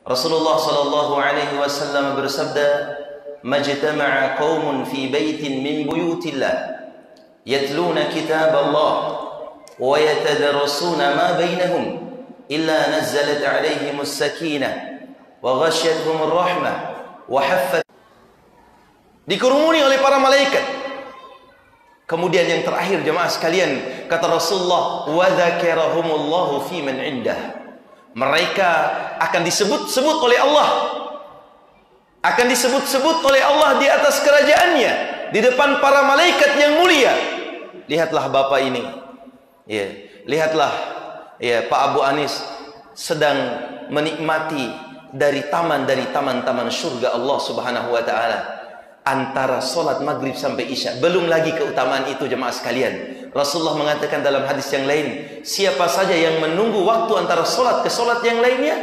Rasulullah sallallahu alaihi wasallam bersabda, "Majtama'a qaumun fi baitin min buyutillah yatluna kitab Allah wa yatadarasuna ma bainahum illa nazzalat alaihimus sakinah wa ghasyiyatuhumur rahmah wa haffat." Dikerumuni oleh para malaikat. Kemudian yang terakhir jemaah sekalian, kata Rasulullah, "Wa dzakarahumullahu fi man indah." Mereka akan disebut-sebut oleh Allah. Akan disebut-sebut oleh Allah di atas kerajaannya, di depan para malaikat yang mulia. Lihatlah Bapak ini. Ya, lihatlah ya Pak Abu Anis sedang menikmati dari taman-taman surga Allah Subhanahu wa taala. Antara solat maghrib sampai isya. Belum lagi keutamaan itu jemaah sekalian. Rasulullah mengatakan dalam hadis yang lain, siapa saja yang menunggu waktu antara solat ke solat yang lainnya,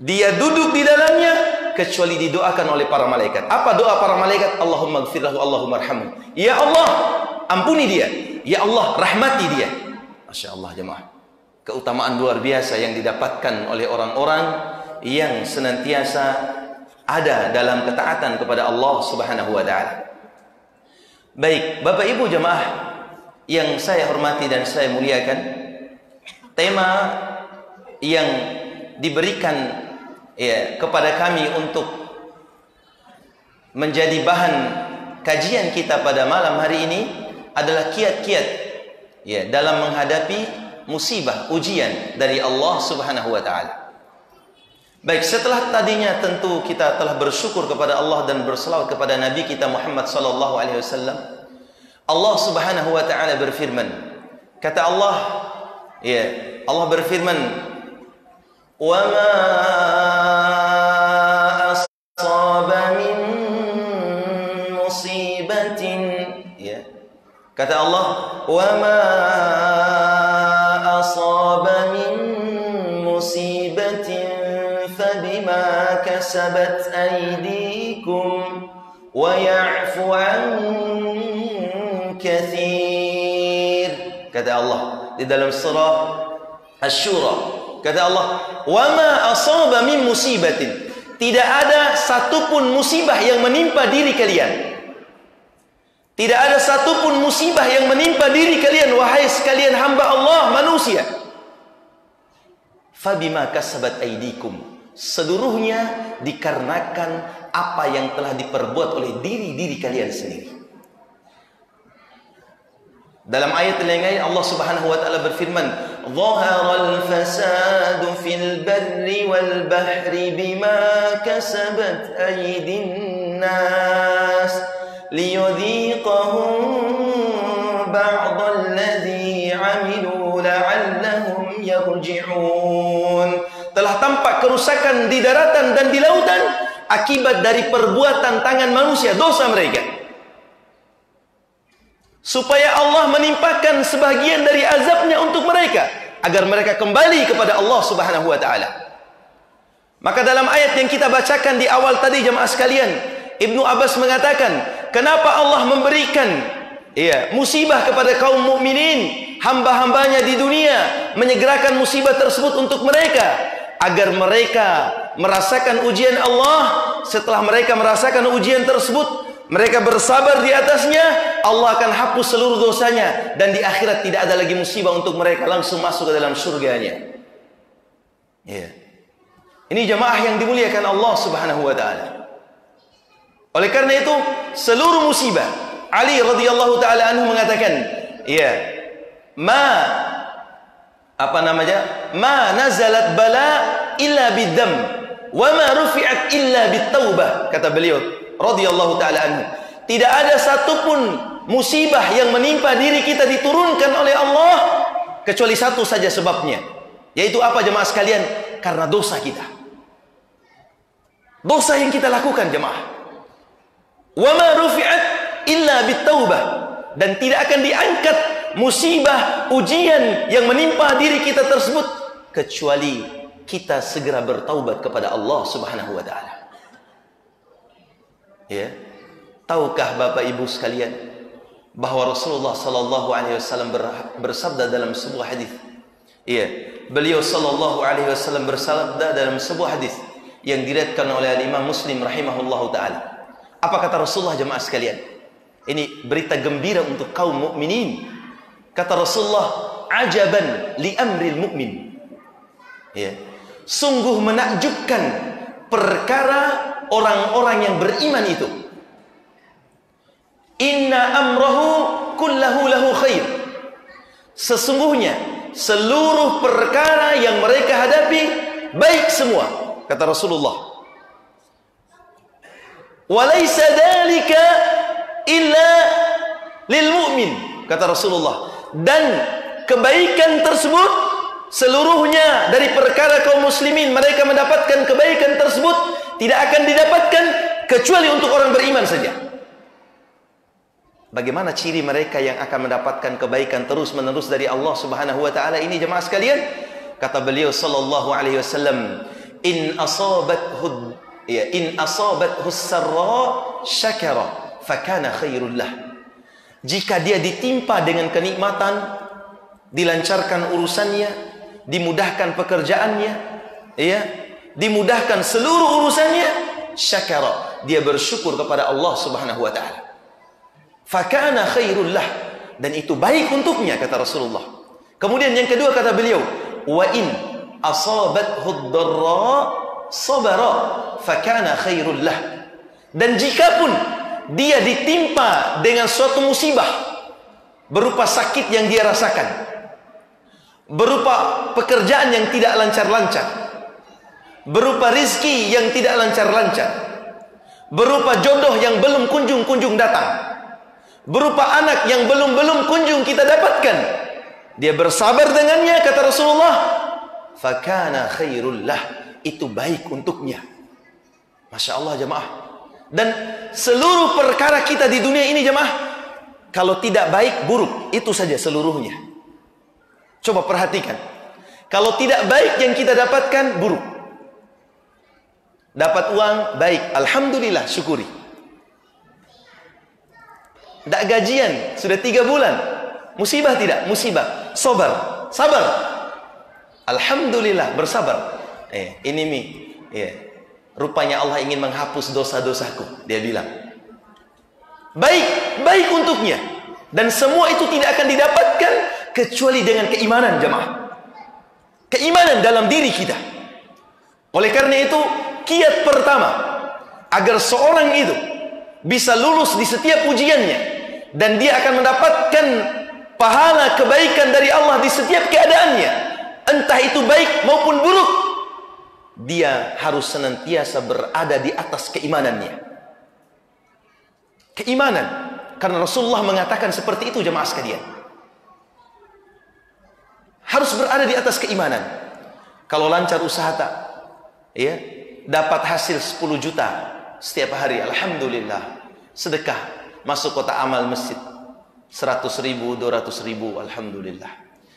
dia duduk di dalamnya kecuali didoakan oleh para malaikat. Apa doa para malaikat? Allahumma gfirlahu, Allahumma arhamhu. Ya Allah, ampuni dia. Ya Allah, rahmati dia. Masya Allah jemaah. Keutamaan luar biasa yang didapatkan oleh orang-orang yang senantiasa ada dalam ketaatan kepada Allah Subhanahu wa taala. Baik, Bapak Ibu jemaah yang saya hormati dan saya muliakan, tema yang diberikan ya kepada kami untuk menjadi bahan kajian kita pada malam hari ini adalah kiat-kiat ya dalam menghadapi musibah, ujian dari Allah Subhanahu wa taala. Baik, setelah tadinya tentu kita telah bersyukur kepada Allah dan berselawat kepada Nabi kita Muhammad sallallahu alaihi wasallam. Allah Subhanahu wa taala berfirman. Kata Allah, ya, Allah berfirman, "Wa ma asaba min musibatin." Ya. Kata Allah, "Wa ma asaba min musibatin فبما كسبت أيديكم ويعفو عن كثير. Kata Allah di dalam surah Asy-Syura, kata Allah, "Wa ma asaba min musibatin." Tidak ada satupun musibah yang menimpa diri kalian. Tidak ada satupun musibah yang menimpa diri kalian, wahai sekalian hamba Allah manusia. Fabima kasabat aydikum. Seluruhnya dikarenakan apa yang telah diperbuat oleh diri-diri kalian sendiri. Dalam ayat yang lain Allah Subhanahu wa taala berfirman, "Dhaharal fasadu fil barri wal bahri bima kasabat aydin nas liyudhiqahum ba'dal ladzi 'amilu la'allahum yarji'un." Telah tampak kerusakan di daratan dan di lautan akibat dari perbuatan tangan manusia, dosa mereka. Supaya Allah menimpakan sebagian dari azabnya untuk mereka, agar mereka kembali kepada Allah Subhanahu wa taala. Maka dalam ayat yang kita bacakan di awal tadi jemaah sekalian, Ibnu Abbas mengatakan, kenapa Allah memberikan musibah kepada kaum mukminin, hamba-hambanya di dunia, menyegerakan musibah tersebut untuk mereka, agar mereka merasakan ujian Allah. Setelah mereka merasakan ujian tersebut, mereka bersabar di atasnya, Allah akan hapus seluruh dosanya, dan di akhirat tidak ada lagi musibah untuk mereka, langsung masuk ke dalam surganya. Ya. Ini jemaah yang dimuliakan Allah Subhanahu wa taala. Oleh karena itu, seluruh musibah, Ali radhiyallahu taala anhu mengatakan, ma nazalat bala illa bidzam wa ma rufi'at illa bittaubah. Kata beliau radhiyallahu taala anhu, tidak ada satupun musibah yang menimpa diri kita diturunkan oleh Allah kecuali satu saja sebabnya, yaitu apa jemaah sekalian? Karena dosa kita, dosa yang kita lakukan jemaah. Wa ma rufi'at illa bittaubah, dan tidak akan diangkat musibah, ujian yang menimpa diri kita tersebut kecuali kita segera bertaubat kepada Allah Subhanahu wa taala. Ya. Tahukah Bapak Ibu sekalian bahwa Rasulullah sallallahu alaihi wasallam bersabda dalam sebuah hadis. Beliau sallallahu alaihi wasallam bersabda dalam sebuah hadis, yang diriwayatkan oleh Imam Muslim rahimahullahu taala. Apa kata Rasulullah jemaah sekalian? Ini berita gembira untuk kaum mukminin. Kata Rasulullah, ajaban li amril mu'min. Ya. Sungguh menakjubkan perkara orang-orang yang beriman itu. Inna amrahu kullahu lahu khair. Sesungguhnya seluruh perkara yang mereka hadapi baik semua, kata Rasulullah. Walaysa dzalika illa lil mu'min, kata Rasulullah. Dan kebaikan tersebut seluruhnya dari perkara kaum muslimin, mereka mendapatkan kebaikan tersebut tidak akan didapatkan kecuali untuk orang beriman saja. Bagaimana ciri mereka yang akan mendapatkan kebaikan terus-menerus dari Allah Subhanahu wa taala ini jemaah sekalian? Kata beliau sallallahu alaihi wasallam, in asabathu sarra syakara fakana khairul lah. Jika dia ditimpa dengan kenikmatan, dilancarkan urusannya, dimudahkan pekerjaannya, ya, dimudahkan seluruh urusannya, syakara, dia bersyukur kepada Allah Subhanahu wa taala. Fakana khairul lah, dan itu baik untuknya, kata Rasulullah. Kemudian yang kedua kata beliau, wa in asabathu dharra sabara fakana khairul lah. Dan jikapun dia ditimpa dengan suatu musibah berupa sakit yang dia rasakan, berupa pekerjaan yang tidak lancar-lancar, berupa rizki yang tidak lancar-lancar, berupa jodoh yang belum kunjung-kunjung datang, berupa anak yang belum kunjung kita dapatkan, dia bersabar dengannya, kata Rasulullah, fakana khairul lah, itu baik untuknya. Masya Allah jemaah. Dan seluruh perkara kita di dunia ini jemaah, kalau tidak baik, buruk, itu saja seluruhnya. Coba perhatikan, kalau tidak baik yang kita dapatkan, buruk. Dapat uang, baik, alhamdulillah, syukuri. Tidak gajian, sudah 3 bulan, musibah tidak? Musibah, sabar, sabar, alhamdulillah, bersabar. Ini mi, rupanya Allah ingin menghapus dosa-dosaku, dia bilang. Baik, baik untuknya. Dan semua itu tidak akan didapatkan kecuali dengan keimanan jemaah. Keimanan dalam diri kita. Oleh karena itu, kiat pertama agar seorang itu bisa lulus di setiap ujiannya dan dia akan mendapatkan pahala kebaikan dari Allah di setiap keadaannya, entah itu baik maupun buruk, dia harus senantiasa berada di atas keimanannya. Keimanan, karena Rasulullah mengatakan seperti itu jemaah sekalian. Harus berada di atas keimanan. Kalau lancar usaha tak, ya, dapat hasil 10 juta setiap hari, alhamdulillah. Sedekah, masuk kota amal masjid 100.000, 200.000, alhamdulillah.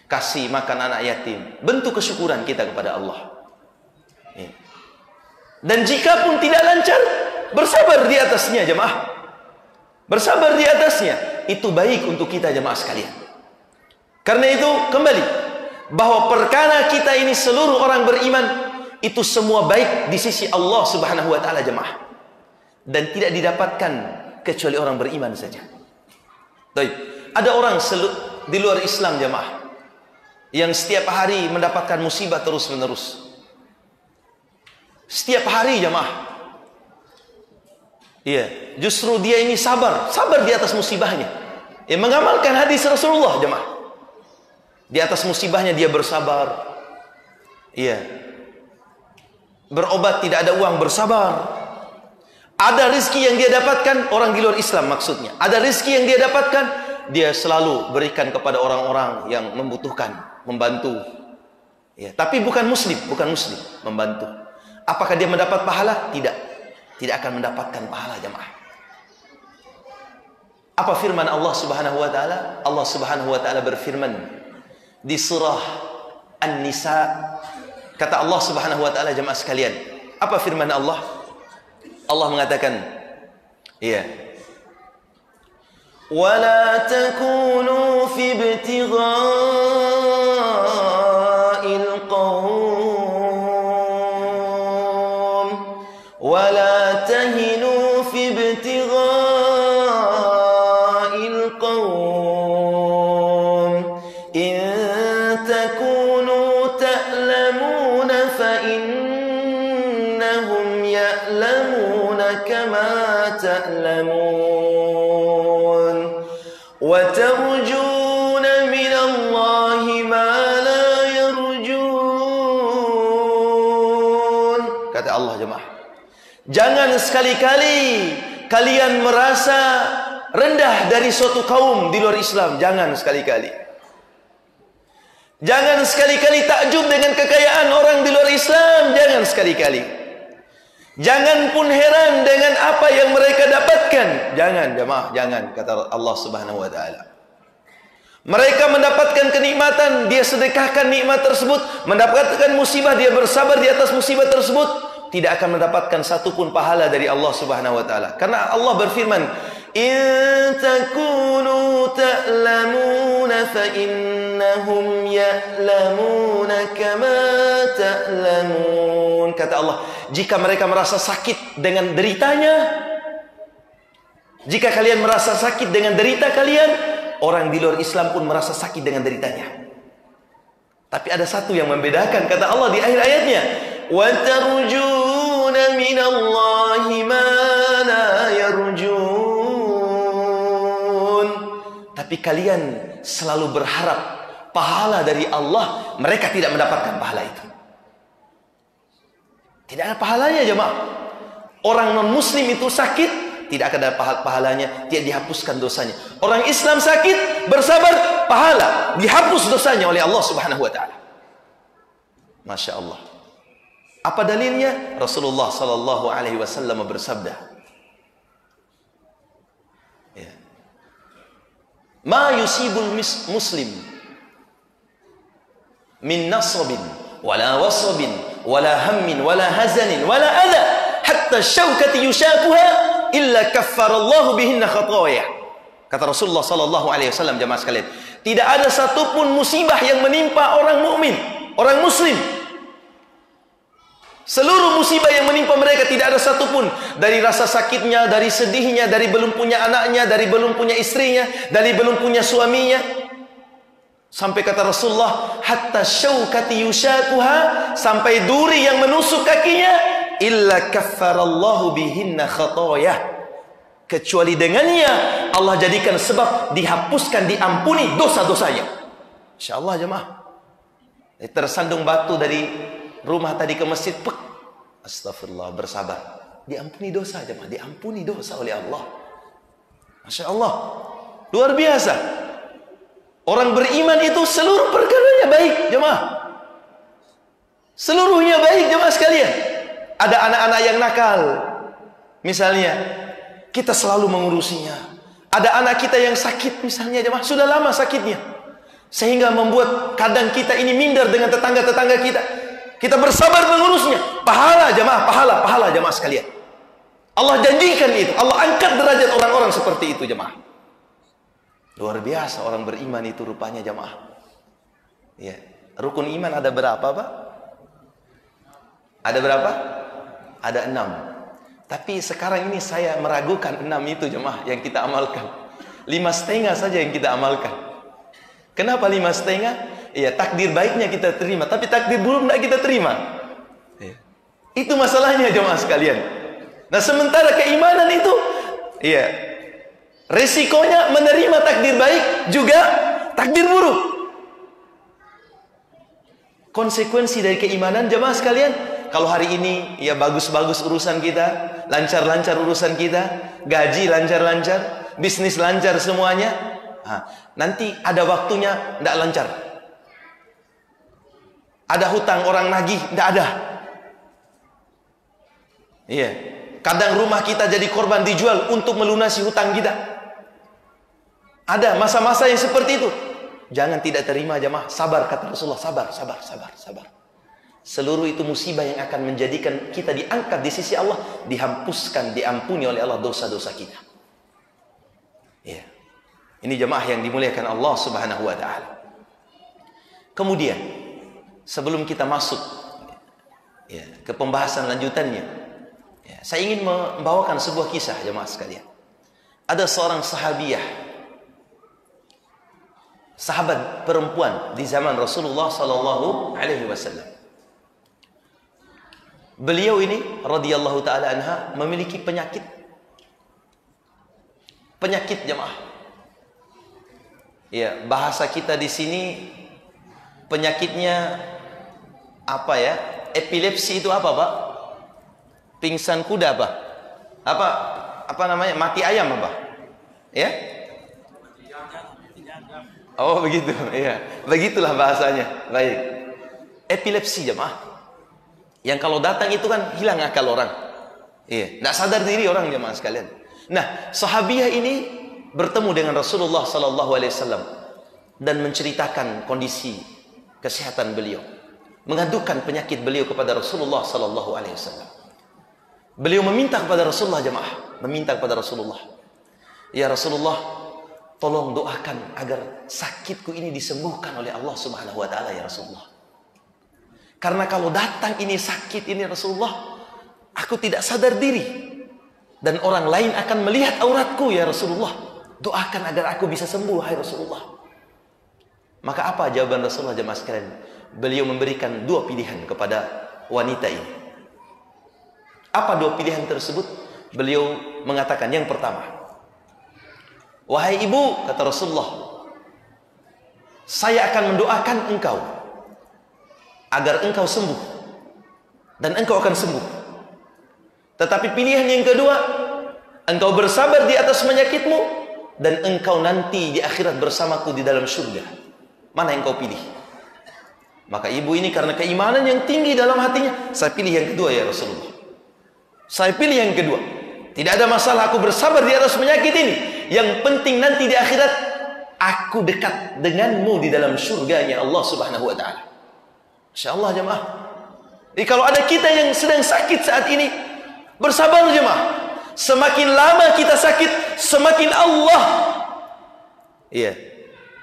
Kasih makan anak yatim, bentuk kesyukuran kita kepada Allah. Dan jika pun tidak lancar, bersabar di atasnya jemaah. Bersabar di atasnya, itu baik untuk kita jemaah sekalian. Karena itu kembali, bahwa perkara kita ini seluruh orang beriman, itu semua baik di sisi Allah Subhanahu wa taala jemaah. Dan tidak didapatkan kecuali orang beriman saja. Baik, ada orang di luar Islam jemaah yang setiap hari mendapatkan musibah terus-menerus. Setiap hari jemaah. Iya, justru dia ini sabar di atas musibahnya. Ya, mengamalkan hadis Rasulullah jemaah. Di atas musibahnya dia bersabar. Iya. Berobat tidak ada uang, bersabar. Ada rezeki yang dia dapatkan, orang di luar Islam maksudnya. Ada rezeki yang dia dapatkan, dia selalu berikan kepada orang-orang yang membutuhkan, membantu. Ya, tapi bukan muslim, membantu. Apakah dia mendapat pahala? Tidak. Tidak akan mendapatkan pahala jemaah. Apa firman Allah Subhanahu wa taala? Allah Subhanahu wa taala berfirman di surah An-Nisa, kata Allah Subhanahu wa taala jemaah sekalian. Apa firman Allah? Allah mengatakan, iya. Wala takunu fi ibtigha'il qawm ولا تهنوا في ابتغاء القوم إن تكونوا تألمون فإنهم يألمون كما تألمون وترجون من الله ما لا يرجون. Kata Allah jemaah, jangan sekali-kali kalian merasa rendah dari suatu kaum di luar Islam. Jangan sekali-kali. Jangan sekali-kali takjub dengan kekayaan orang di luar Islam. Jangan sekali-kali. Jangan pun heran dengan apa yang mereka dapatkan. Jangan jemaah, jangan, kata Allah Subhanahu wa taala. Mereka mendapatkan kenikmatan, dia sedekahkan nikmat tersebut. Mendapatkan musibah, dia bersabar di atas musibah tersebut. Tidak akan mendapatkan satupun pahala dari Allah Subhanahu wa taala. Karena Allah berfirman, "In takunu ta'lamuna fa innahum ya'lamuna kama ta'lamun." Kata Allah, jika mereka merasa sakit dengan deritanya, jika kalian merasa sakit dengan derita kalian, orang di luar Islam pun merasa sakit dengan deritanya. Tapi ada satu yang membedakan, kata Allah di akhir ayatnya, وَتَرْجُونَ مِنَ اللَّهِ مَا لَا يَرْجُونَ. Tapi kalian selalu berharap pahala dari Allah, mereka tidak mendapatkan pahala itu. Tidak ada pahalanya jemaah. Orang non-muslim itu sakit, tidak ada pahalanya, tidak dihapuskan dosanya. Orang Islam sakit, bersabar, pahala, dihapus dosanya oleh Allah Subhanahu wa taala. Masya Allah. Apa dalilnya? Rasulullah sallallahu alaihi wasallam bersabda, ya, ma yusibul muslim min nasabin wala wasabin wala hammin wala hazanin wala adha hatta syaukati yushakuha illa kaffarallahu bihinna khataya. Kata Rasulullah sallallahu alaihi wasallam, jemaah sekalian, tidak ada satupun musibah yang menimpa orang mukmin, orang muslim. Seluruh musibah yang menimpa mereka, tidak ada satupun, dari rasa sakitnya, dari sedihnya, dari belum punya anaknya, dari belum punya istrinya, dari belum punya suaminya, sampai kata Rasulullah, hatta syaukati yushakuha, sampai duri yang menusuk kakinya, illa kaffarallahu bihinna khatayah, kecuali dengannya Allah jadikan sebab dihapuskan, diampuni dosa-dosanya. Insyaallah jemaah. Tersandung batu dari rumah tadi ke masjid, pek, astagfirullah, bersabar, diampuni dosa jemaah, diampuni dosa oleh Allah. Masya Allah, luar biasa. Orang beriman itu seluruh perkaranya baik jemaah, seluruhnya baik jemaah sekalian. Ada anak-anak yang nakal, misalnya, kita selalu mengurusinya. Ada anak kita yang sakit misalnya jemaah, sudah lama sakitnya, sehingga membuat kadang kita ini minder dengan tetangga-tetangga kita. Kita bersabar mengurusnya. Pahala jemaah, pahala jemaah sekalian. Allah janjikan itu. Allah angkat derajat orang-orang seperti itu jemaah. Luar biasa orang beriman itu rupanya jemaah. Ya. Rukun iman ada berapa Pak? Ada berapa? Ada 6. Tapi sekarang ini saya meragukan 6 itu jemaah yang kita amalkan. 5,5 saja yang kita amalkan. Kenapa 5,5? Ya, takdir baiknya kita terima, tapi takdir buruk tidak kita terima. Ya. Itu masalahnya jemaah sekalian. Nah, sementara keimanan itu, ya, resikonya menerima takdir baik juga takdir buruk. Konsekuensi dari keimanan jemaah sekalian, kalau hari ini ya bagus-bagus urusan kita, lancar-lancar urusan kita, gaji lancar-lancar, bisnis lancar semuanya, nanti ada waktunya tidak lancar. Ada hutang orang nagih, tidak ada. Iya. Kadang rumah kita jadi korban, dijual untuk melunasi hutang kita. Ada masa-masa yang seperti itu. Jangan tidak terima jemaah. Sabar, kata Rasulullah. Sabar. Seluruh itu musibah yang akan menjadikan kita diangkat di sisi Allah, dihapuskan, diampuni oleh Allah dosa-dosa kita. Iya. Ini jemaah yang dimuliakan Allah Subhanahu wa taala. Kemudian sebelum kita masuk ya, ke pembahasan lanjutannya, Ya, saya ingin membawakan sebuah kisah jemaah sekalian. Ada seorang sahabiah, sahabat perempuan di zaman Rasulullah sallallahu alaihi wasallam. Beliau ini radhiyallahu taala anha memiliki penyakit jemaah. Ya, bahasa kita di sini penyakitnya apa ya? Epilepsi itu apa, Pak? Pingsan kuda apa? Apa namanya? Mati ayam apa? Ya? Oh, begitu. Iya. Begitulah bahasanya. Baik. Epilepsi jemaah. Yang kalau datang itu kan hilang akal orang. Iya, enggak sadar diri orang jemaah sekalian. Nah, sahabiah ini bertemu dengan Rasulullah sallallahu alaihi wasallam dan menceritakan kondisi kesehatan beliau, mengadukan penyakit beliau kepada Rasulullah sallallahu alaihi wasallam. Beliau meminta kepada Rasulullah jemaah, meminta kepada Rasulullah, "Ya Rasulullah, tolong doakan agar sakitku ini disembuhkan oleh Allah Subhanahu wa taala ya Rasulullah. Karena kalau datang ini sakit ini Rasulullah, aku tidak sadar diri dan orang lain akan melihat auratku ya Rasulullah. Doakan agar aku bisa sembuh hai Rasulullah." Maka apa jawaban Rasulullah jemaah sekalian? Beliau memberikan dua pilihan kepada wanita ini. Apa dua pilihan tersebut? Beliau mengatakan yang pertama, "Wahai ibu," kata Rasulullah, "saya akan mendoakan engkau agar engkau sembuh dan engkau akan sembuh. Tetapi pilihan yang kedua, engkau bersabar di atas penyakitmu dan engkau nanti di akhirat bersamaku di dalam surga. Mana yang kau pilih?" Maka ibu ini karena keimanan yang tinggi dalam hatinya, "Saya pilih yang kedua ya Rasulullah. Saya pilih yang kedua. Tidak ada masalah aku bersabar di atas penyakit ini. Yang penting nanti di akhirat aku dekat denganmu di dalam surganya Allah Subhanahu wa taala." Insyaallah jemaah. Jadi kalau ada kita yang sedang sakit saat ini, bersabar jemaah. Semakin lama kita sakit, semakin Allah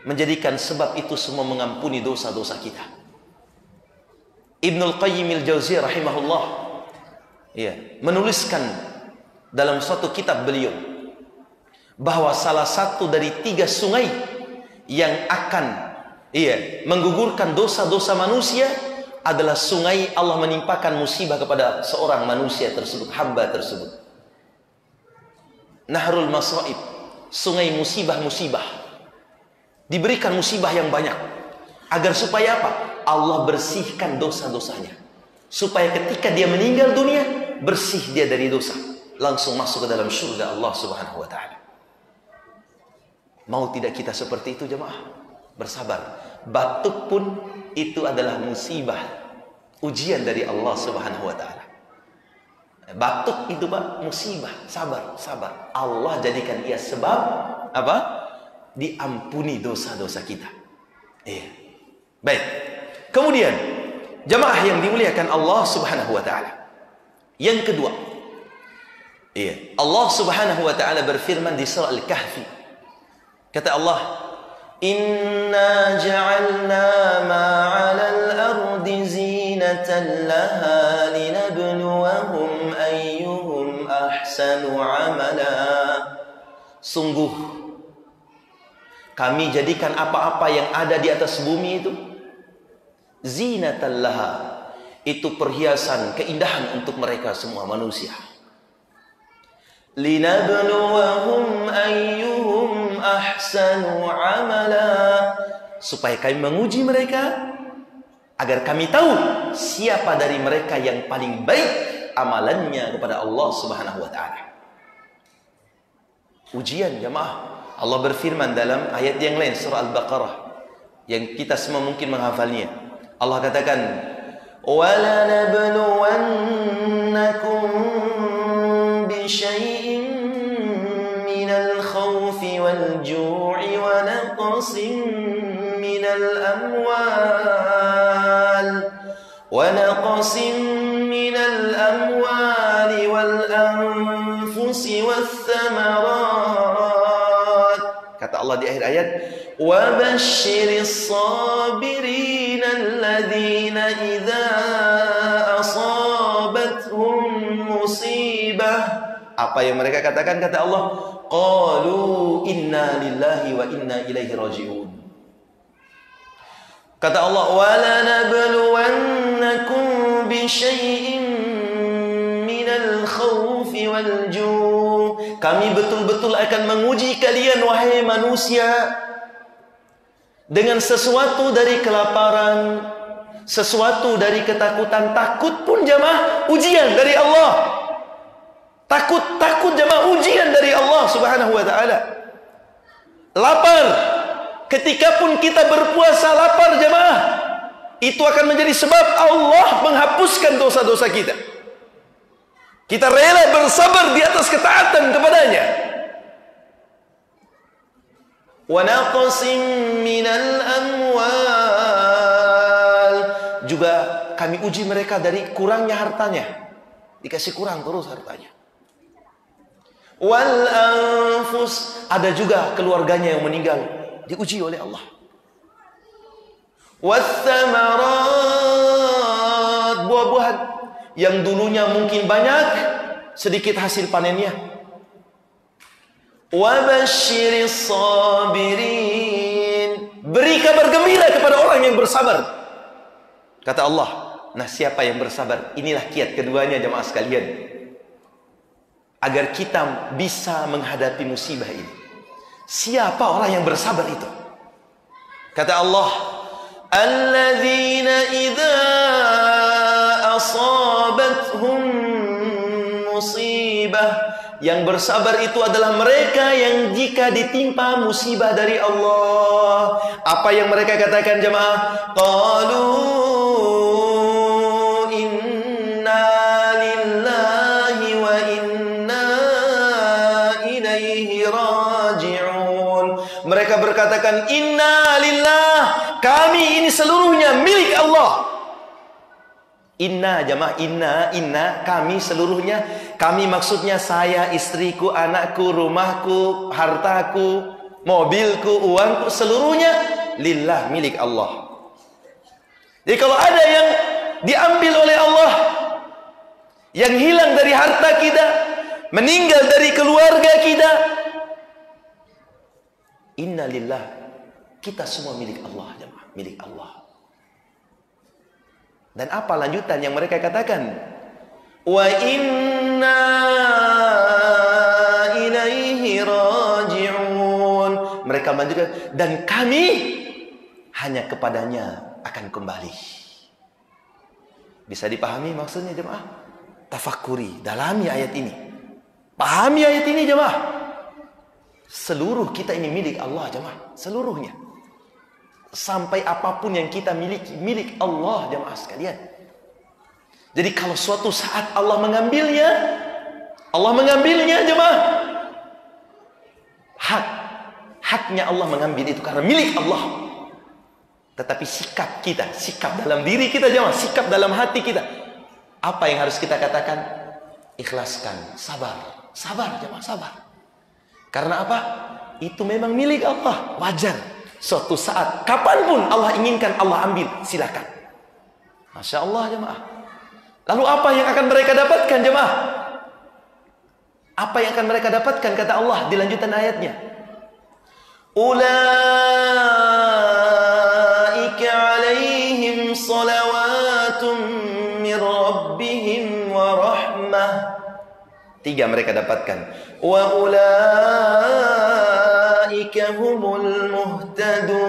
menjadikan sebab itu semua mengampuni dosa-dosa kita. Ibnul Qayyim al-Jauziyah rahimahullah menuliskan dalam suatu kitab beliau bahwa salah satu dari 3 sungai yang akan menggugurkan dosa-dosa manusia adalah sungai Allah menimpakan musibah kepada seorang manusia tersebut, hamba tersebut. Nahrul Masaib, sungai musibah-musibah. Diberikan musibah yang banyak agar supaya apa? Allah bersihkan dosa-dosanya. Supaya ketika dia meninggal dunia, bersih dia dari dosa, langsung masuk ke dalam surga Allah Subhanahu wa taala. Mau tidak kita seperti itu jemaah? Bersabar. Batuk pun itu adalah musibah, ujian dari Allah Subhanahu wa taala. Batuk itu Pak musibah, sabar. Allah jadikan ia sebab apa? Diampuni dosa-dosa kita. Baik. Kemudian jemaah yang dimuliakan Allah Subhanahu wa taala. Yang kedua, Allah Subhanahu wa taala berfirman di surah Al-Kahfi. Kata Allah, "Inna ja'alna ma 'alal ardi zinatan laha linabluwahum ayyuhum ahsanu 'amala." Sungguh kami jadikan apa-apa yang ada di atas bumi itu zinatan laha, itu perhiasan, keindahan untuk mereka semua manusia. Linabluwahum ayyuhum ahsanu amala, supaya kami menguji mereka agar kami tahu siapa dari mereka yang paling baik amalannya kepada Allah Subhanahu wa taala. Ujian jemaah. Allah berfirman dalam ayat yang lain surah Al-Baqarah yang kita semua mungkin menghafalnya. Allah katakan, وَلَنَبْلُوَنَّكُمْ بِشَيْءٍ مِّنَ الْخَوْفِ وَالْجُوعِ وَنَقْصٍ مِّنَ الْأَمْوَالِ وَالْأَنفُسِ وَالثَّمَرَاتِ. Kata Allah di akhir ayat, وَبَشِّرِ الصَّابِرِينَ الَّذِينَ إِذَا أَصَابَتْهُم musibah. Apa yang mereka katakan? Kata Allah, qalu inna lillahi wa inna ilaihi raji'un. Kata Allah, wala nabluwannakum bi syai'in minal khawfi wal ju'. Kami betul-betul akan menguji kalian wahai manusia dengan sesuatu dari kelaparan, sesuatu dari ketakutan. Takut pun jamaah ujian dari Allah. Takut jamaah ujian dari Allah Subhanahu wa taala. Lapar, ketika pun kita berpuasa lapar jamaah, itu akan menjadi sebab Allah menghapuskan dosa-dosa kita. Kita rela bersabar di atas ketaatan kepadanya. Wa naqsim minal amwal. Juga kami uji mereka dari kurangnya hartanya. Dikasih kurang terus hartanya. Wal anfus, ada juga keluarganya yang meninggal, diuji oleh Allah. Wathamarat, buah-buahan yang dulunya mungkin banyak, sedikit hasil panennya. Wabashiris sabirin, beri kabar gembira kepada orang yang bersabar. Kata Allah, nah siapa yang bersabar? Inilah kiat keduanya jemaah sekalian, agar kita bisa menghadapi musibah ini. Siapa orang yang bersabar itu? Kata Allah, alladzina idza asabathum musibah. Yang bersabar itu adalah mereka yang jika ditimpa musibah dari Allah, apa yang mereka katakan jemaah? Qalu inna lillahi wa inna ilaihi raji'un. Mereka berkatakan, inna lillah, kami ini seluruhnya milik Allah. Inna jamaah, inna kami seluruhnya. Kami maksudnya saya, istriku, anakku, rumahku, hartaku, mobilku, uangku, seluruhnya lillah, milik Allah. Jadi kalau ada yang diambil oleh Allah, yang hilang dari harta kita, meninggal dari keluarga kita, inna lillah, kita semua milik Allah jemaah, milik Allah. Dan apa lanjutan yang mereka katakan? Wa inna ilaihi raji'un. Mereka melanjutkan, dan kami hanya kepadanya akan kembali. Bisa dipahami maksudnya jemaah? Tafakuri, dalami ayat ini. Pahami ayat ini jemaah. Seluruh kita ini milik Allah jemaah, seluruhnya. Sampai apapun yang kita miliki, milik Allah jemaah sekalian. Jadi kalau suatu saat Allah mengambilnya jemaah, haknya Allah mengambil itu karena milik Allah. Tetapi sikap kita, sikap dalam diri kita jemaah, sikap dalam hati kita, apa yang harus kita katakan? Ikhlaskan, sabar jemaah, sabar. Karena apa? Itu memang milik Allah, wajar. Suatu saat, kapanpun Allah inginkan, Allah ambil, silakan. Masya Allah jemaah. Lalu apa yang akan mereka dapatkan jemaah? Apa yang akan mereka dapatkan? Kata Allah di lanjutan ayatnya, ulaika alaihim salawatun min rabbihim wa rahmah. 3 mereka dapatkan. Wa ulaika humul muhtadun.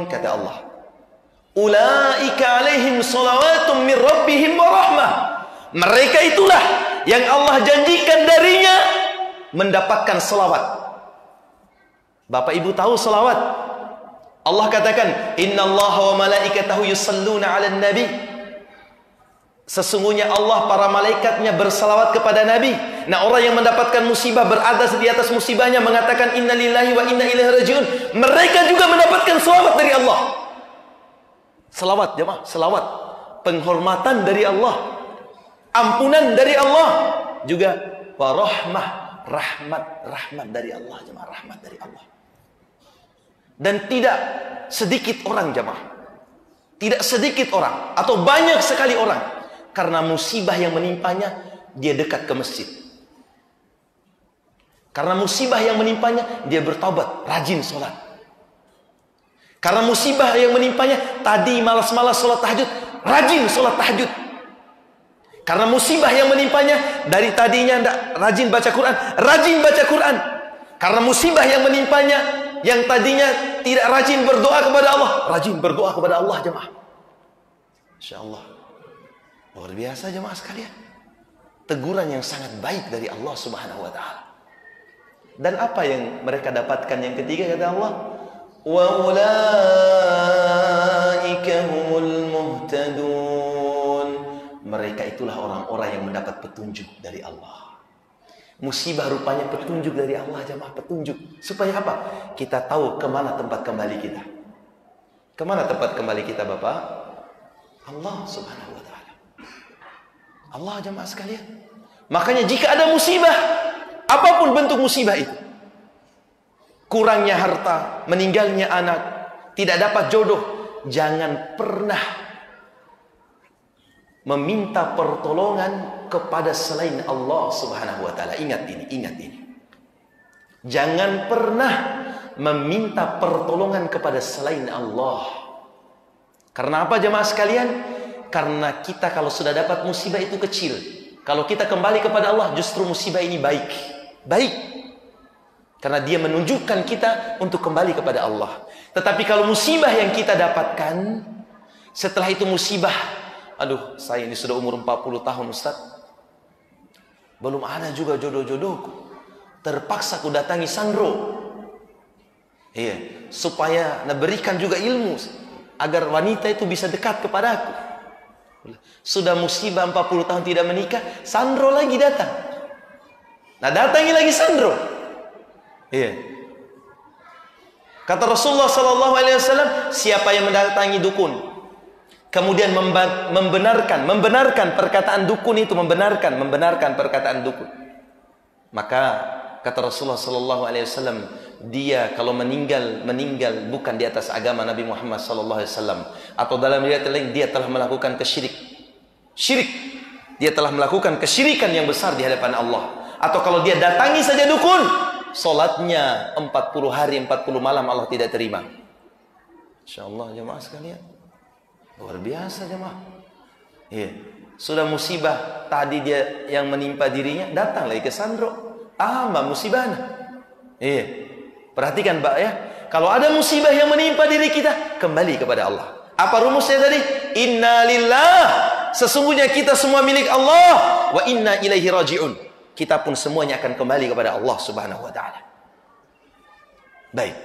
Kata Allah, ulaika alaihim salawatun min rabbihim wa rahmah. Mereka itulah yang Allah janjikan darinya mendapatkan selawat. Bapak ibu tahu selawat? Allah katakan, innallaha wa malaikatahu yusalluna 'alan nabi. Sesungguhnya Allah, para malaikatnya bersalawat kepada Nabi. Nah, orang yang mendapatkan musibah, berada di atas musibahnya, mengatakan inna lillahi wa inna ilaihi raji'un, mereka juga mendapatkan selawat dari Allah. Selawat jemaah, selawat, penghormatan dari Allah, ampunan dari Allah, juga warahmah, rahmat dari Allah jemaah, rahmat dari Allah. Dan tidak sedikit orang jemaah, tidak sedikit orang atau banyak sekali orang Karena musibah yang menimpanya, dia dekat ke masjid. Karena musibah yang menimpanya, dia bertaubat, rajin sholat. Karena musibah yang menimpanya, tadi malas-malas sholat tahajud, rajin sholat tahajud. Karena musibah yang menimpanya, dari tadinya tidak rajin baca Quran, rajin baca Quran. Karena musibah yang menimpanya, yang tadinya tidak rajin berdoa kepada Allah, rajin berdoa kepada Allah jemaah. Insya Allah. Luar biasa jemaah sekalian. Teguran yang sangat baik dari Allah Subhanahu wa Ta'ala. Dan apa yang mereka dapatkan yang ketiga, kata Allah, wa ulaika humul muhtadun. Mereka itulah orang-orang yang mendapat petunjuk dari Allah. Musibah rupanya petunjuk dari Allah jemaah, petunjuk. Supaya apa? Kita tahu kemana tempat kembali kita. Kemana tempat kembali kita Bapak? Allah Subhanahu wa Ta'ala. Allah jemaah sekalian. Makanya jika ada musibah, apapun bentuk musibah itu, kurangnya harta, meninggalnya anak, tidak dapat jodoh, jangan pernah meminta pertolongan kepada selain Allah Subhanahu wa Ta'ala. Ingat ini, ingat ini. Jangan pernah meminta pertolongan kepada selain Allah. Karena apa jemaah sekalian? Karena kita kalau sudah dapat musibah itu kecil. Kalau kita kembali kepada Allah, justru musibah ini baik. Baik. Karena dia menunjukkan kita untuk kembali kepada Allah. Tetapi kalau musibah yang kita dapatkan, setelah itu musibah, aduh, saya ini sudah umur 40 tahun Ustaz, belum ada juga jodoh-jodohku. Terpaksa ku datangi Sandro. Iya, supaya berikan juga ilmu agar wanita itu bisa dekat kepadaku. Sudah musibah 40 tahun tidak menikah, Sandro lagi datang. Nah, datangi lagi Sandro. Iya. Kata Rasulullah SAW, siapa yang mendatangi dukun, kemudian membenarkan perkataan dukun itu, membenarkan perkataan dukun, maka kata Rasulullah SAW, dia kalau meninggal bukan di atas agama Nabi Muhammad SAW, atau dalam riwayat lain dia telah melakukan syirik, dia telah melakukan kesyirikan yang besar di hadapan Allah. Atau kalau dia datangi saja dukun, solatnya 40 hari 40 malam Allah tidak terima. Insyaallah jemaah sekalian, luar biasa jemaah. Iya. Sudah musibah tadi dia yang menimpa dirinya, datang lagi ke Sandro, tambah musibahnya. Iya. Perhatikan Pak ya, kalau ada musibah yang menimpa diri kita, kembali kepada Allah. Apa rumusnya tadi? Inna lillah, sesungguhnya kita semua milik Allah, wa inna ilaihi raji'un, kita pun semuanya akan kembali kepada Allah Subhanahu wa Ta'ala. Baik.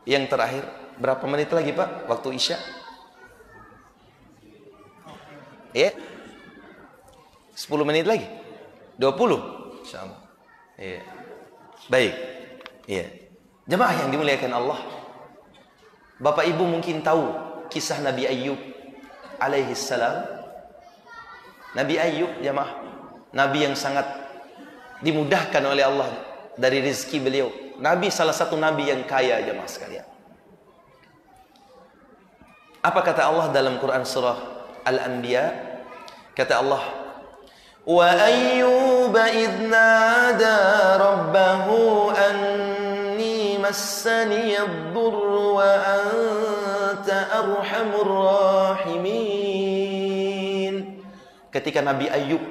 Yang terakhir, berapa menit lagi Pak waktu Isya? Ya, 10 menit lagi, 20 insyaallah. Iya. Baik. Iya. Jemaah yang dimuliakan Allah, Bapak Ibu mungkin tahu kisah Nabi Ayyub alaihi salam. Nabi Ayyub jemaah, Nabi yang sangat dimudahkan oleh Allah dari rezeki beliau. Nabi, salah satu Nabi yang kaya jemaah sekalian. Apa kata Allah dalam Quran surah Al-Anbiya? Kata Allah, wa ayyuba idh nada rabbahu anni massani ad-durru wa anta arhamur rahimin. Ketika Nabi Ayyub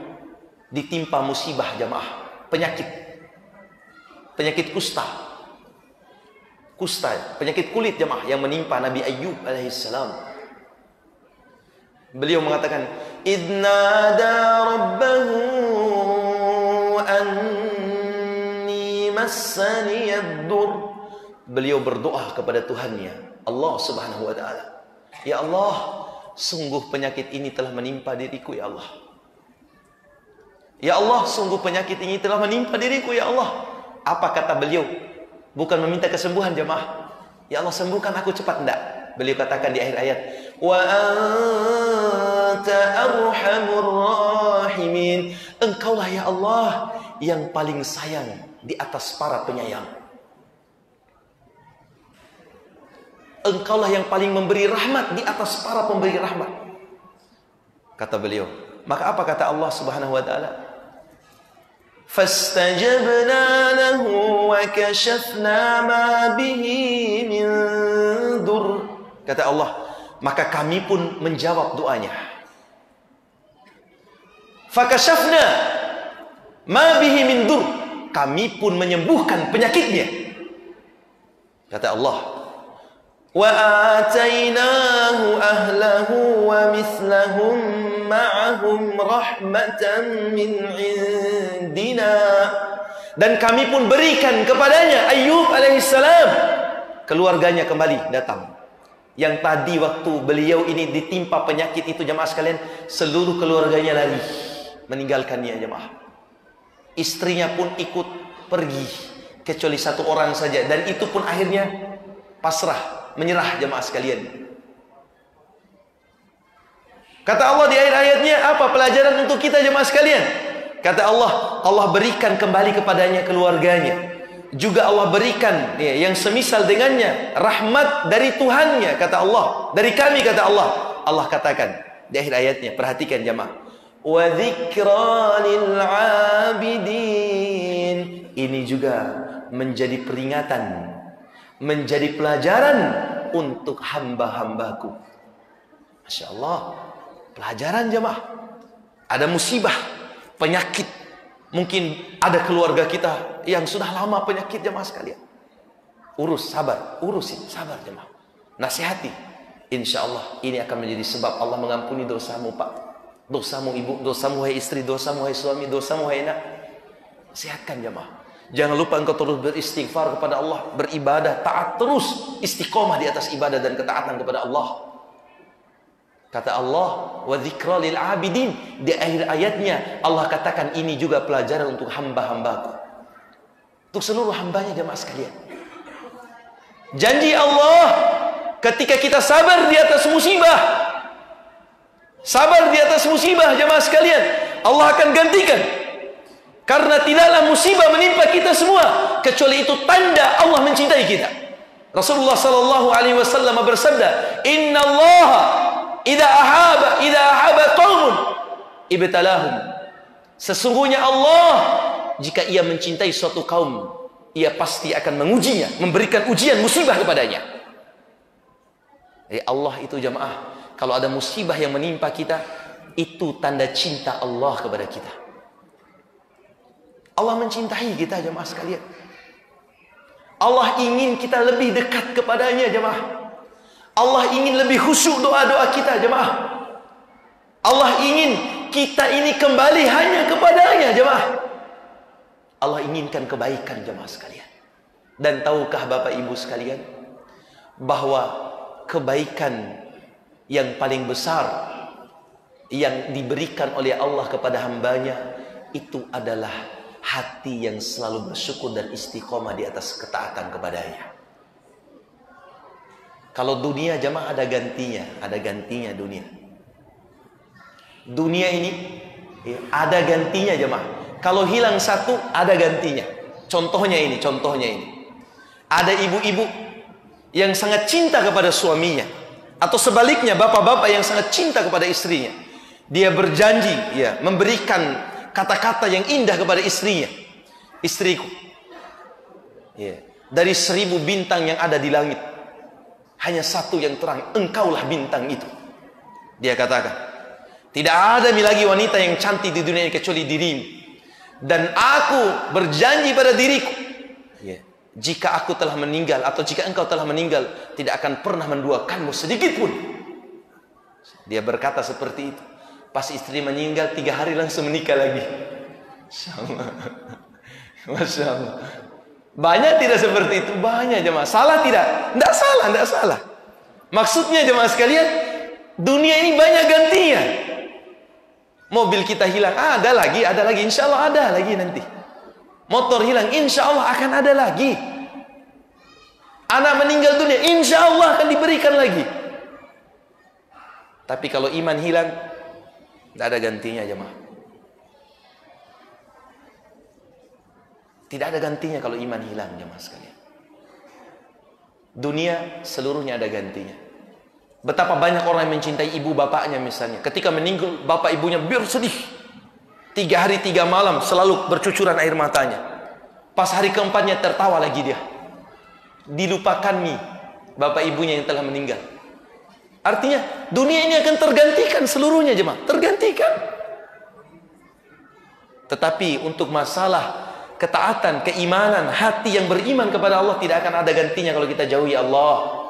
ditimpa musibah jamaah, penyakit kusta, penyakit kulit jamaah yang menimpa Nabi Ayyub alaihissalam. Beliau mengatakan, idnada rabbahu anni massani ad-dur. Beliau berdoa kepada Tuhannya, Allah Subhanahu wa Ta'ala, ya Allah, sungguh penyakit ini telah menimpa diriku ya Allah. Ya Allah, sungguh penyakit ini telah menimpa diriku ya Allah. Apa kata beliau? Bukan meminta kesembuhan jemaah. Ya Allah, sembuhkan aku cepat, enggak. Beliau katakan di akhir ayat, wa anta arhamur rahimin. Engkaulah ya Allah yang paling sayang di atas para penyayang. Engkaulah yang paling memberi rahmat di atas para pemberi rahmat. Kata beliau. Maka apa kata Allah Subhanahu wa taala? Fastajabna lahu wa kashafna ma bihi min dur. Kata Allah, maka kami pun menjawab doanya. Fakashafna ma bihi min dur. Kami pun menyembuhkan penyakitnya. Kata Allah, wa atainahu ahlahu wa mithlahum ma'ahum rahmatan min indina. Dan kami pun berikan kepadanya Ayyub alaihissalam, keluarganya kembali datang. Yang tadi waktu beliau ini ditimpa penyakit itu, jemaah sekalian, seluruh keluarganya lari meninggalkannya, jemaah. Istrinya pun ikut pergi, kecuali satu orang saja, dan itu pun akhirnya pasrah, menyerah, jemaah sekalian. Kata Allah di akhir ayatnya, apa pelajaran untuk kita, jemaah sekalian? Kata Allah, Allah berikan kembali kepadanya keluarganya. Juga Allah berikan yang semisal dengannya, rahmat dari Tuhannya, kata Allah, dari kami, kata Allah. Allah katakan di akhir ayatnya, perhatikan jemaah, wa dzikra lil abidin. Ini juga menjadi peringatan, menjadi pelajaran untuk hamba-hambaku. Masya Allah, pelajaran jemaah. Ada musibah, penyakit. Mungkin ada keluarga kita yang sudah lama penyakit, jemaah sekalian. Urus, sabar, urusin, sabar jemaah. Nasihati. Insya Allah ini akan menjadi sebab Allah mengampuni dosamu, Pak. Dosamu ibu, dosamu hai istri, dosamu hai suami, dosamu hai anak. Sihatkan jemaah. Jangan lupa engkau terus beristighfar kepada Allah, beribadah, taat terus, istiqomah di atas ibadah dan ketaatan kepada Allah. Kata Allah, wa dzikra lil abidin. Di akhir ayatnya Allah katakan ini juga pelajaran untuk hamba-hambaku. Untuk seluruh hambanya, jemaah sekalian. Janji Allah, ketika kita sabar di atas musibah, sabar di atas musibah, jemaah sekalian, Allah akan gantikan. Karena tidaklah musibah menimpa kita semua kecuali itu tanda Allah mencintai kita. Rasulullah sallallahu alaihi wasallam bersabda, "Inna Allah idza ahaba qaumun ibtalahum." Sesungguhnya Allah jika ia mencintai suatu kaum, ia pasti akan mengujinya, memberikan ujian musibah kepadanya. Allah itu jemaah, kalau ada musibah yang menimpa kita, itu tanda cinta Allah kepada kita. Allah mencintai kita, jemaah sekalian. Allah ingin kita lebih dekat kepadanya, jemaah. Allah ingin lebih khusyuk doa-doa kita, jemaah. Allah ingin kita ini kembali hanya kepadanya, jemaah. Allah inginkan kebaikan, jemaah sekalian. Dan tahukah Bapak Ibu sekalian, bahwa kebaikan yang paling besar yang diberikan oleh Allah kepada hambanya itu adalah hati yang selalu bersyukur dan istiqomah di atas ketaatan kepadanya. Kalau dunia jemaah ada gantinya dunia. Dunia ini ada gantinya jemaah. Kalau hilang satu ada gantinya. Contohnya ini. Ada ibu-ibu yang sangat cinta kepada suaminya, atau sebaliknya bapak-bapak yang sangat cinta kepada istrinya. Dia berjanji memberikan kata-kata yang indah kepada istrinya. Istriku, dari 1000 bintang yang ada di langit, hanya satu yang terang, engkaulah bintang itu. Dia katakan, tidak ada lagi wanita yang cantik di dunia ini kecuali dirimu. Dan aku berjanji pada diriku, jika aku telah meninggal, atau jika engkau telah meninggal, tidak akan pernah menduakanmu sedikit pun. Dia berkata seperti itu. Pas istri meninggal 3 hari langsung menikah lagi. Masya Allah. Banyak tidak seperti itu? Banyak jemaah. Salah tidak? Tidak salah, tidak salah. Maksudnya jemaah sekalian, dunia ini banyak gantinya. Mobil kita hilang, ada lagi, insya Allah ada lagi nanti. Motor hilang, insya Allah akan ada lagi. Anak meninggal dunia, insya Allah akan diberikan lagi. Tapi kalau iman hilang, tidak ada gantinya jemaah. Tidak ada gantinya kalau iman hilang jemaah sekalian. Dunia seluruhnya ada gantinya. Betapa banyak orang yang mencintai ibu bapaknya misalnya. Ketika meninggal bapak ibunya biar sedih. 3 hari 3 malam selalu bercucuran air matanya. Pas hari keempatnya tertawa lagi dia. Dilupakan nih bapak ibunya yang telah meninggal. Artinya dunia ini akan tergantikan seluruhnya jemaah. Tergantikan. Tetapi untuk masalah ketaatan, keimanan, hati yang beriman kepada Allah tidak akan ada gantinya kalau kita jauhi Allah.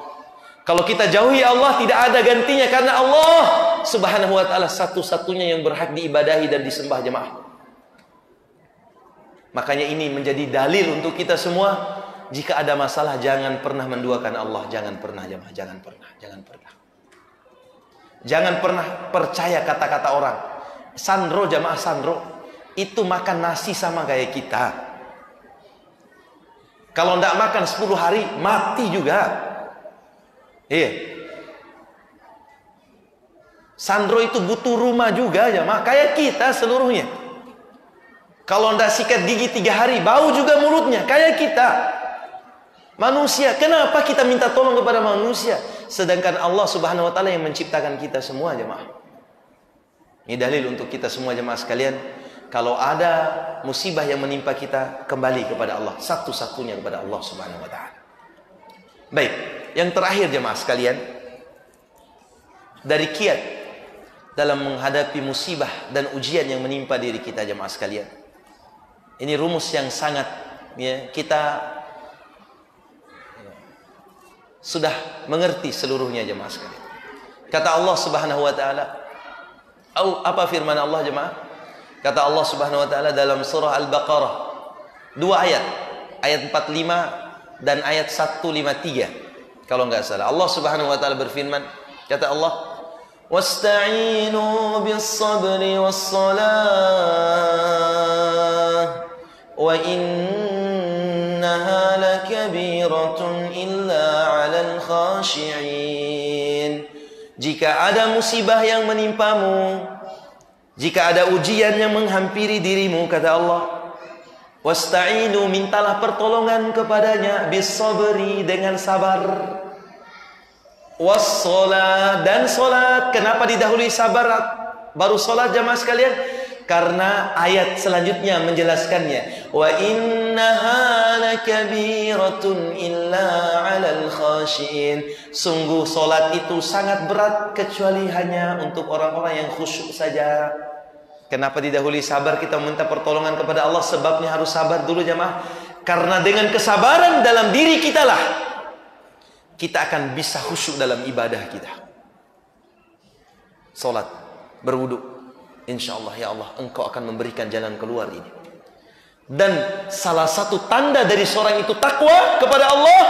Kalau kita jauhi Allah tidak ada gantinya karena Allah Subhanahu wa taala satu-satunya yang berhak diibadahi dan disembah jemaah. Makanya ini menjadi dalil untuk kita semua, jika ada masalah jangan pernah menduakan Allah, jangan pernah jemaah, jangan pernah. Jangan pernah percaya kata-kata orang. Sandro jemaah, sandro itu makan nasi sama kayak kita. Kalau tidak makan 10 hari mati juga. Iya. Sandro itu butuh rumah juga ya, kayak kita seluruhnya. Kalau ndak sikat gigi 3 hari, bau juga mulutnya, kayak kita. Manusia, kenapa kita minta tolong kepada manusia? Sedangkan Allah Subhanahu wa taala yang menciptakan kita semua jemaah. Ini dalil untuk kita semua jemaah sekalian. Kalau ada musibah yang menimpa kita, kembali kepada Allah, satu-satunya kepada Allah Subhanahu wa taala. Baik, yang terakhir jemaah sekalian, dari kiat dalam menghadapi musibah dan ujian yang menimpa diri kita jemaah sekalian. Ini rumus yang sangat kita sudah mengerti seluruhnya jemaah sekalian. Kata Allah Subhanahu wa taala, apa firman Allah jemaah? Kata Allah Subhanahu wa taala dalam surah Al-Baqarah, 2 ayat, ayat 45 dan ayat 153 kalau enggak salah. Allah Subhanahu wa taala berfirman, kata Allah, wasta'inu bis-sabri was-salah wa innaha lakabiratun illa 'alal khashi'in. Jika ada musibah yang menimpamu, jika ada ujian yang menghampiri dirimu, kata Allah, wasta'inu, mintalah pertolongan kepadanya, bis-sabri, dengan sabar, was-salah, dan salat. Kenapa didahului sabar baru salat jamaah sekalian? Karena ayat selanjutnya menjelaskannya, wa innaha lakabiratun illa 'alal khashiin. Sungguh salat itu sangat berat kecuali hanya untuk orang-orang yang khusyuk saja. Kenapa didahului sabar? Kita minta pertolongan kepada Allah, sebabnya harus sabar dulu jamaah. Karena dengan kesabaran dalam diri kita lah kita akan bisa khusyuk dalam ibadah kita. Salat, berwudu, insya Allah ya Allah Engkau akan memberikan jalan keluar ini. Dan salah satu tanda dari seorang itu takwa kepada Allah,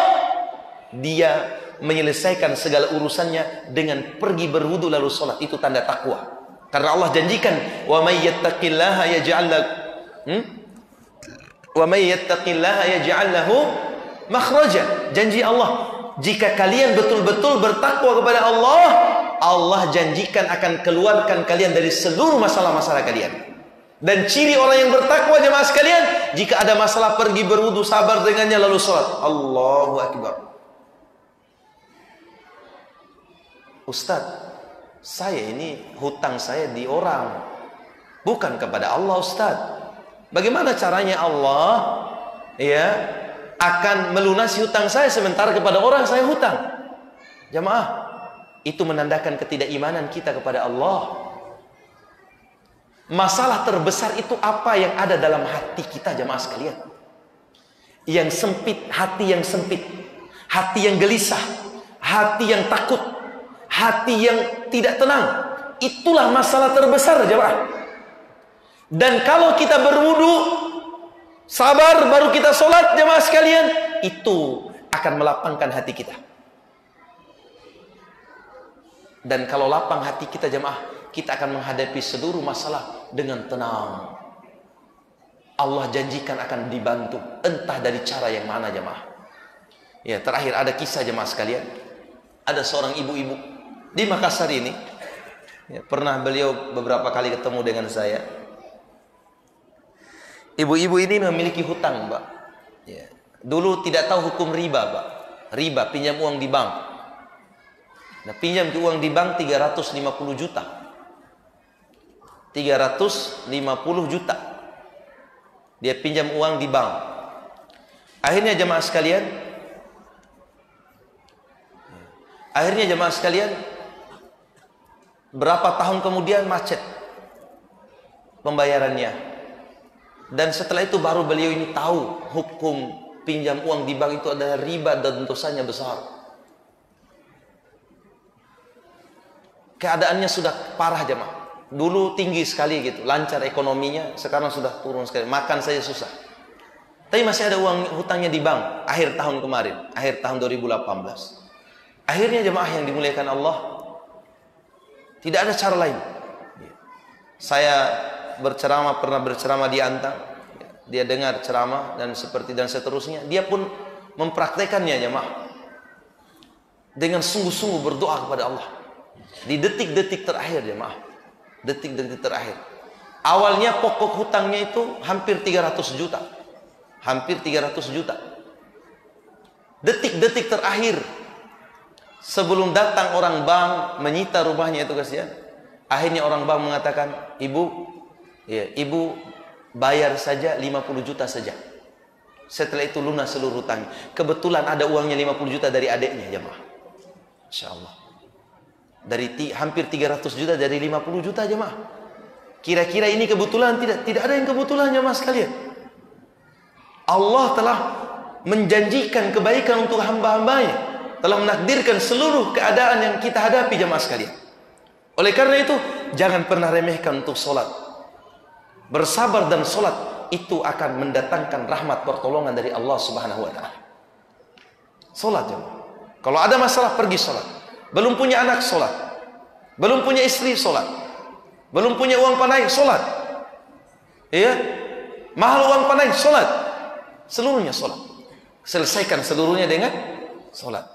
dia menyelesaikan segala urusannya dengan pergi berwudu lalu salat. Itu tanda takwa. Karena Allah janjikan, wa may yattaqillaha yaj'al lahu makhraja. Janji Allah, jika kalian betul-betul bertakwa kepada Allah, Allah janjikan akan keluarkan kalian dari seluruh masalah-masalah kalian. Dan ciri orang yang bertakwa jemaah sekalian, jika ada masalah pergi berwudu, sabar dengannya lalu salat. Allahu Akbar. Ustaz, saya ini hutang saya di orang, bukan kepada Allah Ustaz. Bagaimana caranya Allah akan melunasi hutang saya sementara kepada orang saya hutang? Jamaah, itu menandakan ketidakimanan kita kepada Allah. Masalah terbesar itu apa yang ada dalam hati kita jamaah sekalian. Yang sempit, hati yang sempit, hati yang gelisah, hati yang takut, hati yang tidak tenang. Itulah masalah terbesar jamaah. Dan kalau kita berwudu, sabar, baru kita sholat jamaah sekalian, itu akan melapangkan hati kita. Dan kalau lapang hati kita jamaah, kita akan menghadapi seluruh masalah dengan tenang. Allah janjikan akan dibantu, entah dari cara yang mana jamaah. Ya, terakhir ada kisah jamaah sekalian. Ada seorang ibu-ibu di Makassar ini, pernah beliau beberapa kali ketemu dengan saya. Ibu-ibu ini memiliki hutang, Mbak. Dulu tidak tahu hukum riba, Mbak. Riba, pinjam uang di bank. Nah, pinjam ke uang di bank 350 juta. 350 juta. Dia pinjam uang di bank. Akhirnya jemaah sekalian, berapa tahun kemudian macet pembayarannya. Dan setelah itu baru beliau ini tahu hukum pinjam uang di bank itu adalah riba dan dosanya besar. Keadaannya sudah parah jemaah. Dulu tinggi sekali gitu, lancar ekonominya, sekarang sudah turun sekali. Makan saja susah. Tapi masih ada uang hutangnya di bank akhir tahun kemarin, akhir tahun 2018. Akhirnya jemaah yang dimuliakan Allah, tidak ada cara lain. Saya pernah berceramah di Antang. Dia dengar ceramah dan seterusnya. Dia pun mempraktekannya jemaah. Dengan sungguh-sungguh berdoa kepada Allah. Di detik-detik terakhir jemaah. Detik-detik terakhir. Awalnya pokok hutangnya itu hampir 300 juta. Hampir 300 juta. Detik-detik terakhir. Sebelum datang orang bank menyita rumahnya itu kasihan. Akhirnya orang bank mengatakan, ibu bayar saja 50 juta saja. Setelah itu lunas seluruh hutang. Kebetulan ada uangnya 50 juta dari adiknya jemaah. Insyaallah. Dari hampir 300 juta dari 50 juta jemaah. Kira-kira ini kebetulan? Tidak ada yang kebetulan jemaah sekalian. Allah telah menjanjikan kebaikan untuk hamba-hambanya. Telah menakdirkan seluruh keadaan yang kita hadapi jemaah sekalian. Oleh karena itu, jangan pernah remehkan untuk sholat. Bersabar dan sholat itu akan mendatangkan rahmat pertolongan dari Allah Subhanahu wa ta'ala. Sholat jemaah. Kalau ada masalah pergi sholat. Belum punya anak sholat. Belum punya istri sholat. Belum punya uang panai sholat. Iya? Mahal uang panai sholat. Seluruhnya sholat. Selesaikan seluruhnya dengan sholat.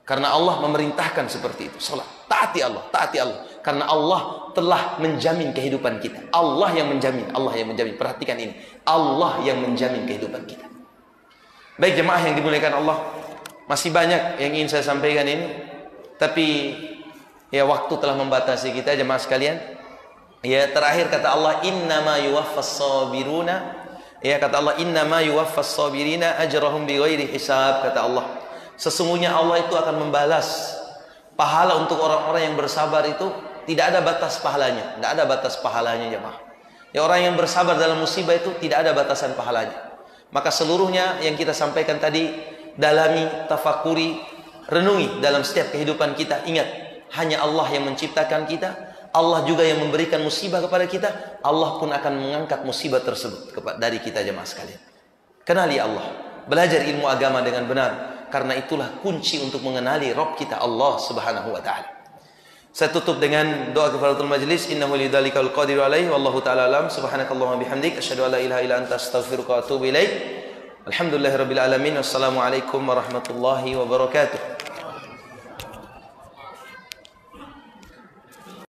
Karena Allah memerintahkan seperti itu. Sholat. Taati Allah. Taati Allah. Karena Allah telah menjamin kehidupan kita. Allah yang menjamin. Allah yang menjamin. Perhatikan ini. Allah yang menjamin kehidupan kita. Baik jemaah yang dimuliakan Allah. Masih banyak yang ingin saya sampaikan ini. Tapi ya waktu telah membatasi kita jemaah sekalian. Ya terakhir kata Allah. Innama yuwaffas sabiruna. Ya kata Allah. Innama yuwaffas sabirina ajrahum bighairi hisab. Kata Allah. Sesungguhnya Allah itu akan membalas pahala untuk orang-orang yang bersabar itu. Tidak ada batas pahalanya. Tidak ada batas pahalanya jemaah. Ya, orang yang bersabar dalam musibah itu tidak ada batasan pahalanya. Maka seluruhnya yang kita sampaikan tadi, dalami, tafakuri, renungi dalam setiap kehidupan kita. Ingat, hanya Allah yang menciptakan kita. Allah juga yang memberikan musibah kepada kita. Allah pun akan mengangkat musibah tersebut dari kita jemaah sekalian. Kenali Allah. Belajar ilmu agama dengan benar. Karena itulah kunci untuk mengenali Rabb kita Allah Subhanahu wa ta'ala. Saya tutup dengan doa kafaratul majlis. Innahu lidzalikal qadiru alaihi wallahu ta'ala alam. Subhanakallahumma bihamdik asyhadu an la ilaha illa anta astaghfiruka wa atubu ilaik. Alhamdulillahirabbil alamin. Wassalamualaikum warahmatullahi wabarakatuh.